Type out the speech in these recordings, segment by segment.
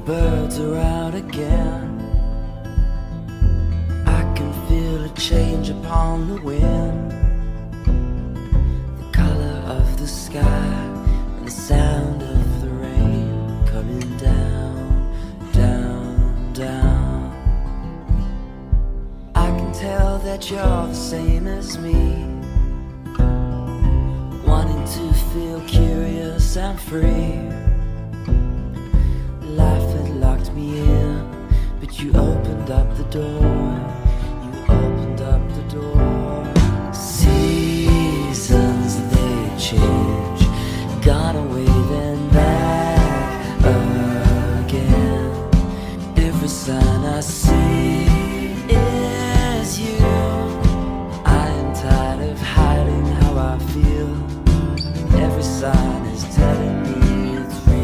birds are out again. I can feel a change upon the wind, the color of the sky and the sound of the rain coming down, down, down. I can tell that you're the same as me, wanting to feel curious and free. Life had locked me in, but you opened up the door. You opened up the door. Seasons, they change, gone away then back again. Every sign I see is you. I am tired of hiding how I feel. Every sign is telling me it's real.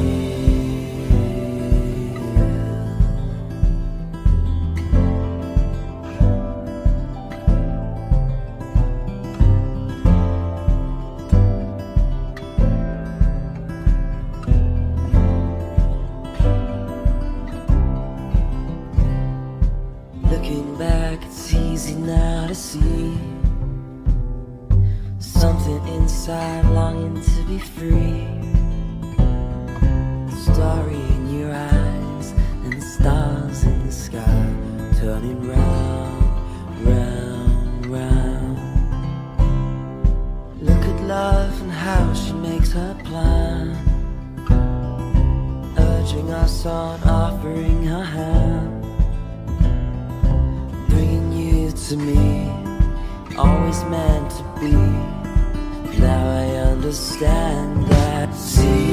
Looking back, it's easy now to see something inside longing to be free. The story in your eyes and the stars in the sky turning round, round, round. Look at love and how she makes her plan, urging us on, offering her hand, bringing you to me, always meant to be. Now I understand that. See